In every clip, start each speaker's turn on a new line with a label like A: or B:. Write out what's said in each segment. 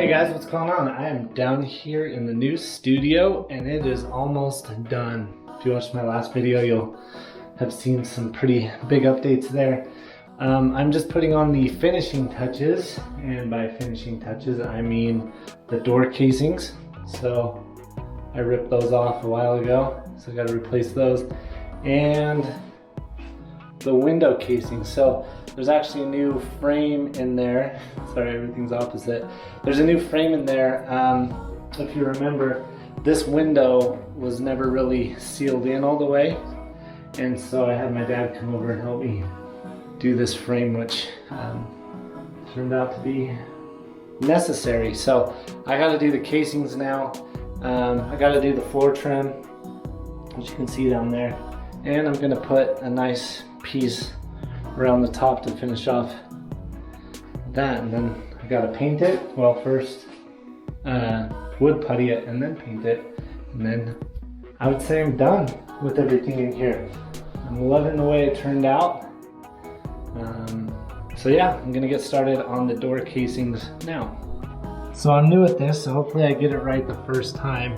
A: Hey guys, what's going on? I am down here in the new studio and it is almost done. If you watched my last video, you'll have seen some pretty big updates there. I'm just putting on the finishing touches, and by finishing touches I mean the door casings. So I ripped those off a while ago, so I got to replace those, and the window casing. So there's actually a new frame in there. Sorry, everything's opposite. There's a new frame in there. If you remember, this window was never really sealed in all the way, and so I had my dad come over and help me do this frame, which turned out to be necessary. So I got to do the casings now. I got to do the floor trim, which you can see down there, and I'm gonna put a nice piece around the top to finish off that, and then I gotta paint it. Well, first wood putty it and then paint it, and then I would say I'm done with everything in here. I'm loving the way it turned out. So yeah, I'm gonna get started on the door casings now. So I'm new at this, so hopefully I get it right the first time.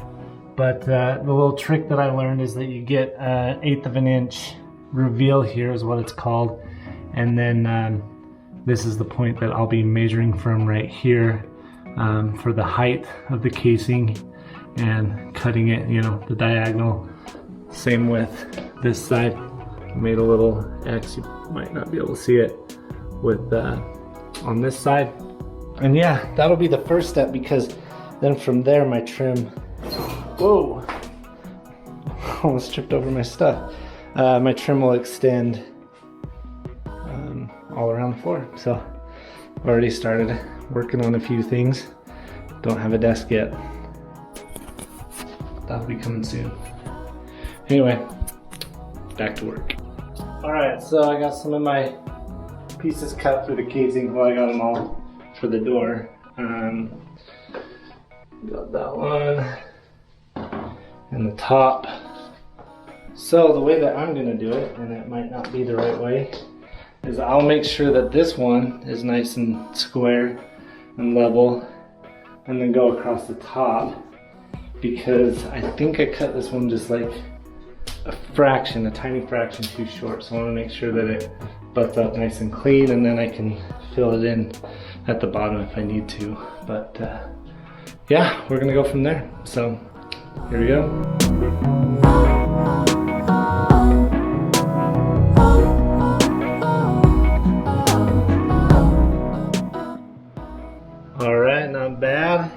A: But the little trick that I learned is that you get 1/8 of an inch reveal here is what it's called. And then this is the point that I'll be measuring from right here for the height of the casing and cutting it, you know, the diagonal. Same with this side. I made a little X, you might not be able to see it, with on this side. And yeah, that'll be the first step, because then from there my trim, whoa, almost tripped over my stuff. My trim will extend all around the floor. So I've already started working on a few things. Don't have a desk yet. That'll be coming soon. Anyway, back to work. Alright, so I got some of my pieces cut for the casing. Well, I got them all for the door. Got that one and the top. So the way that I'm gonna do it, and it might not be the right way, is I'll make sure that this one is nice and square and level, and then go across the top, because I think I cut this one just like a fraction, a tiny fraction too short. So I want to make sure that it butts up nice and clean, and then I can fill it in at the bottom if I need to. But yeah, we're gonna go from there. So here we go. Alright, not bad.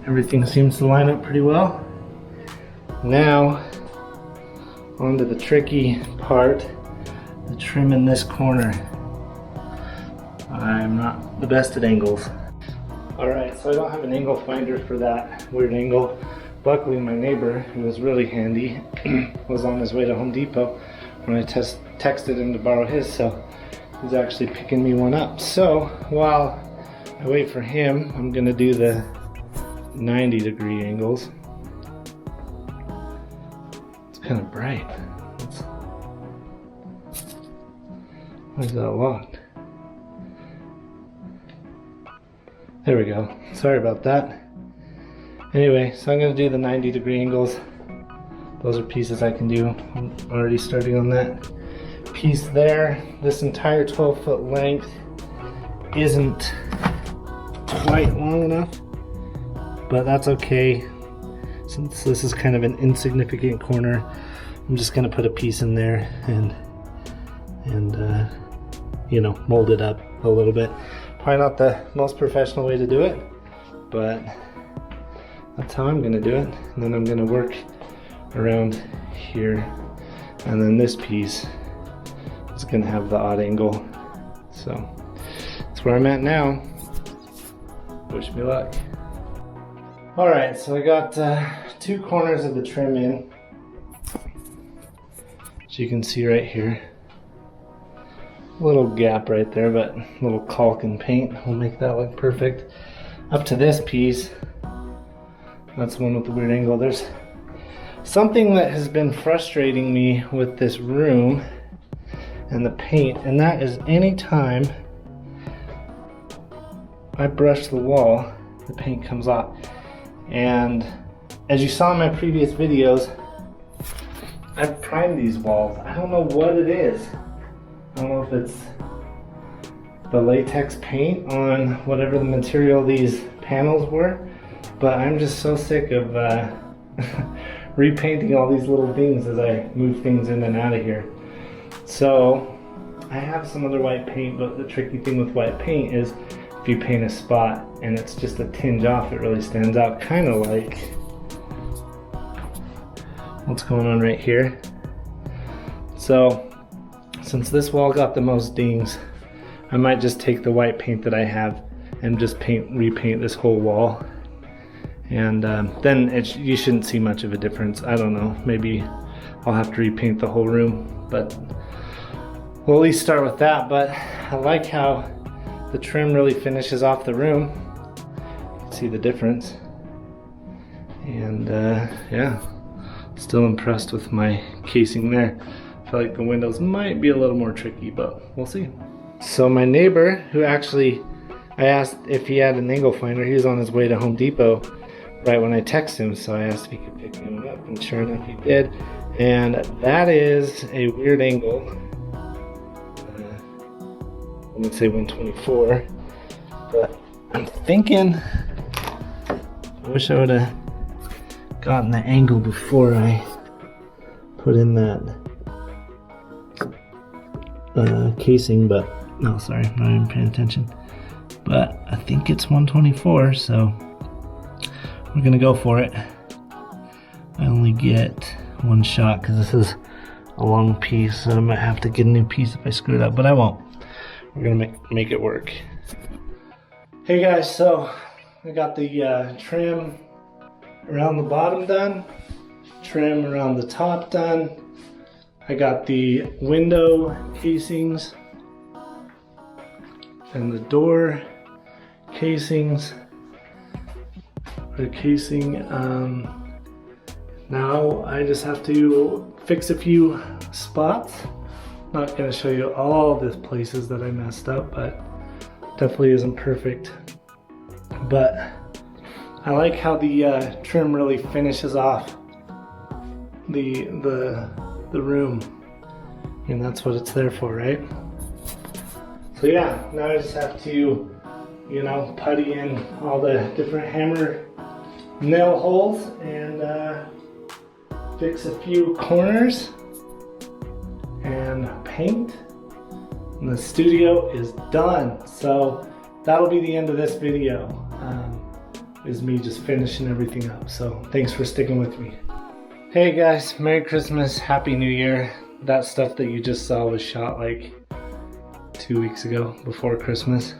A: Everything seems to line up pretty well. Now, onto the tricky part, the trim in this corner. I'm not the best at angles. Alright, so I don't have an angle finder for that weird angle. Luckily, my neighbor, who was really handy, was on his way to Home Depot when I texted him to borrow his, so he's actually picking me one up. So while I wait for him, I'm gonna do the 90-degree angles. It's kind of bright. Why is that locked? There we go. Sorry about that. Anyway, so I'm gonna do the 90-degree angles. Those are pieces I can do. I'm already starting on that piece there. This entire 12-foot length isn't quite long enough, but that's okay. Since this is kind of an insignificant corner, I'm just gonna put a piece in there and you know, mold it up a little bit. Probably not the most professional way to do it, but that's how I'm gonna do it. And then I'm gonna work around here, and then this piece is gonna have the odd angle. So that's where I'm at now. Wish me luck. Alright, so I got 2 corners of the trim in, as you can see right here. A little gap right there, but a little caulk and paint will make that look perfect. Up to this piece, that's the one with the weird angle. There's something that has been frustrating me with this room and the paint, and that is anytime I brush the wall, the paint comes off. And as you saw in my previous videos, I've primed these walls. I don't know what it is. I don't know if it's the latex paint on whatever the material these panels were, but I'm just so sick of repainting all these little things as I move things in and out of here. So I have some other white paint, but the tricky thing with white paint is if you paint a spot and it's just a tinge off, it really stands out, kind of like what's going on right here. So since this wall got the most dings, I might just take the white paint that I have and just repaint this whole wall. And then you shouldn't see much of a difference. I don't know, maybe I'll have to repaint the whole room, but we'll at least start with that. But I like how the trim really finishes off the room. You can see the difference. And yeah, still impressed with my casing there. I feel like the windows might be a little more tricky, but we'll see. So my neighbor, who actually, I asked if he had an angle finder, he was on his way to Home Depot right when I texted him, so I asked if he could pick him up, and sure enough he did. And that is a weird angle. Let me say 124, but I'm thinking, I wish I would have gotten the angle before I put in that casing, but no, sorry, I'm not even paying attention. But I think it's 124, so we're gonna go for it. I only get one shot because this is a long piece, so I might have to get a new piece if I screw it up, but I won't. We're gonna make it work. Hey guys, so I got the trim around the bottom done, trim around the top done. I got the window casings and the door casings, or casing. Now I just have to fix a few spots. Not gonna show you all the places that I messed up, but definitely isn't perfect. But I like how the trim really finishes off the room, and that's what it's there for, right? So yeah, now I just have to, you know, putty in all the different hammer nail holes and fix a few corners and paint, and the studio is done. So that'll be the end of this video, is me just finishing everything up. So thanks for sticking with me. Hey guys, Merry Christmas, Happy New Year. That stuff that you just saw was shot like 2 weeks ago, before Christmas.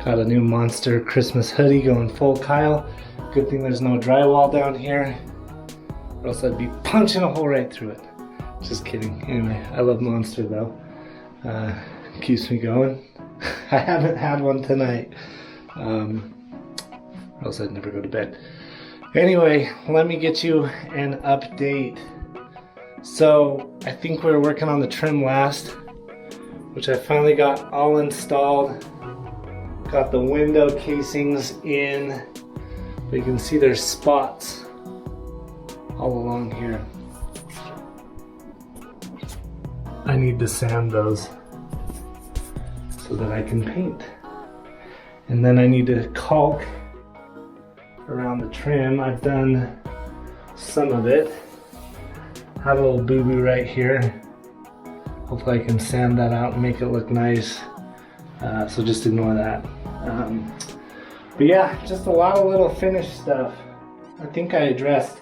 A: Got a new monster Christmas hoodie going full Kyle. Good thing there's no drywall down here, or else I'd be punching a hole right through it. Just kidding. Anyway, I love Monster though. Keeps me going. I haven't had one tonight, or else I'd never go to bed. Anyway, let me get you an update. So I think we were working on the trim last, which I finally got all installed. Got the window casings in, but you can see there's spots all along here. I need to sand those so that I can paint. And then I need to caulk around the trim. I've done some of it. Have a little boo-boo right here. Hopefully I can sand that out and make it look nice. So just ignore that. But yeah, just a lot of little finished stuff. I think I addressed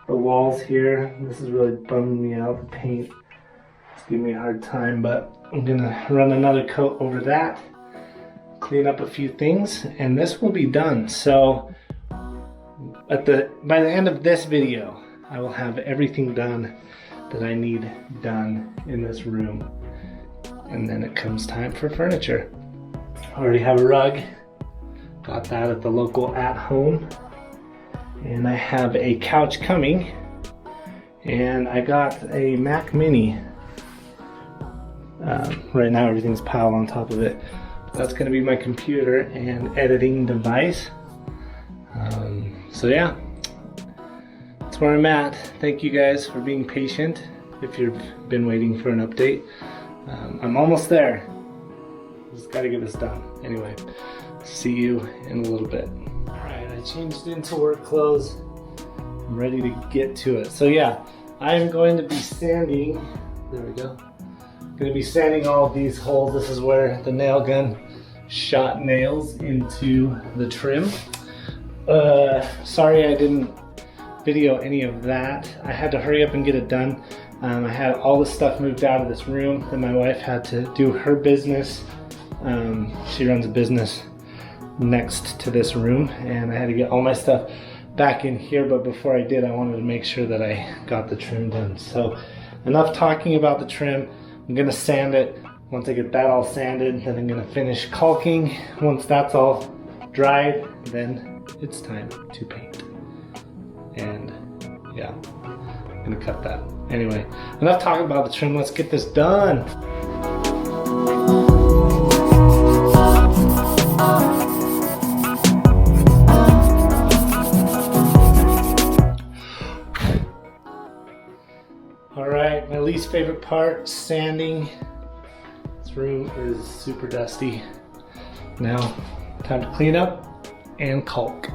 A: the walls here. This is really bumming me out, the paint. It's giving me a hard time, but I'm gonna run another coat over that, clean up a few things, and this will be done. So by the end of this video, I will have everything done that I need done in this room. And then it comes time for furniture. I already have a rug. Got that at the local At Home. And I have a couch coming. And I got a Mac Mini. Right now everything's piled on top of it. That's gonna be my computer and editing device. So yeah, that's where I'm at. Thank you guys for being patient if you've been waiting for an update. I'm almost there. Just gotta get this done. Anyway, see you in a little bit. Alright, I changed into work clothes. I'm ready to get to it. So yeah, I'm going to be sanding, there we go. Going to be sanding all of these holes. This is where the nail gun shot nails into the trim. Sorry I didn't video any of that. I had to hurry up and get it done. I had all the stuff moved out of this room. Then my wife had to do her business. She runs a business next to this room, and I had to get all my stuff back in here. But before I did, I wanted to make sure that I got the trim done. So enough talking about the trim. I'm gonna sand it. Once I get that all sanded, then I'm gonna finish caulking. Once that's all dried, then it's time to paint. And yeah, I'm gonna cut that. Anyway, enough talking about the trim. Let's get this done. Alright, my least favorite part, sanding. This room is super dusty. Now, time to clean up and caulk.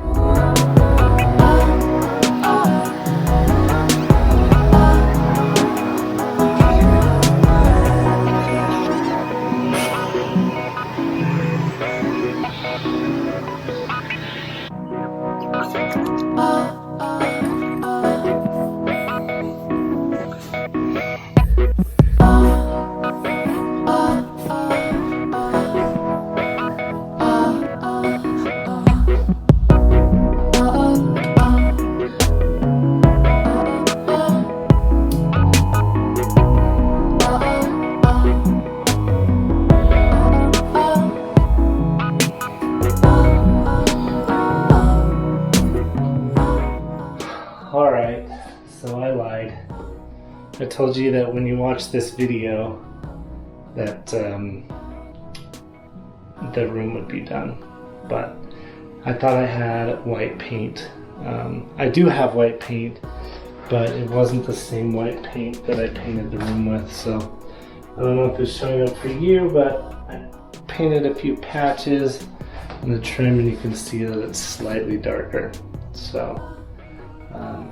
A: Alright, so I lied. I told you that when you watch this video that the room would be done, but I thought I had white paint. I do have white paint, but it wasn't the same white paint that I painted the room with, so I don't know if it's showing up for you, but I painted a few patches in the trim and you can see that it's slightly darker. So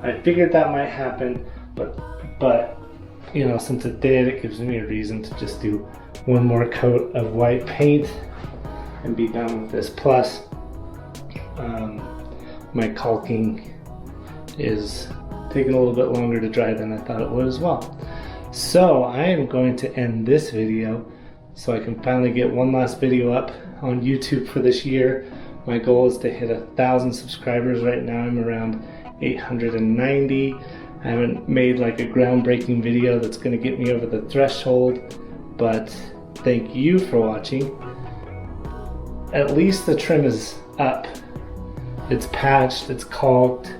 A: I figured that might happen, but you know, since it did, it gives me a reason to just do one more coat of white paint and be done with this. Plus, my caulking is taking a little bit longer to dry than I thought it would as well. So I am going to end this video so I can finally get one last video up on YouTube for this year. My goal is to hit 1,000 subscribers. Right now I'm around 890. I haven't made like a groundbreaking video that's going to get me over the threshold, but thank you for watching. At least the trim is up. It's patched, it's caulked,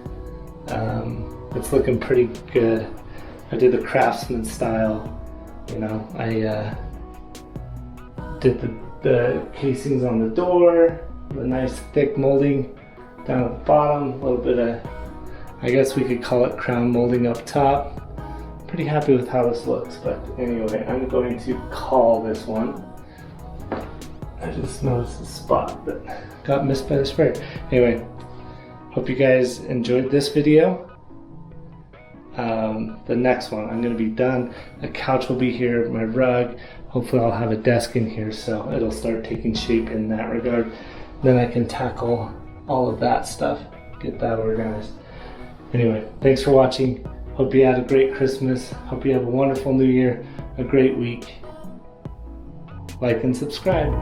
A: it's looking pretty good. I did the craftsman style, you know. I did the casings on the door, the nice thick molding down at the bottom, a little bit of, I guess we could call it crown molding up top. Pretty happy with how this looks, but anyway, I'm going to call this one. I just noticed a spot that got missed by the spray. Anyway, hope you guys enjoyed this video. The next one, I'm going to be done. The couch will be here, my rug. Hopefully I'll have a desk in here, so it'll start taking shape in that regard. Then I can tackle all of that stuff, get that organized. Anyway, thanks for watching. Hope you had a great Christmas. Hope you have a wonderful New Year, a great week. Like and subscribe.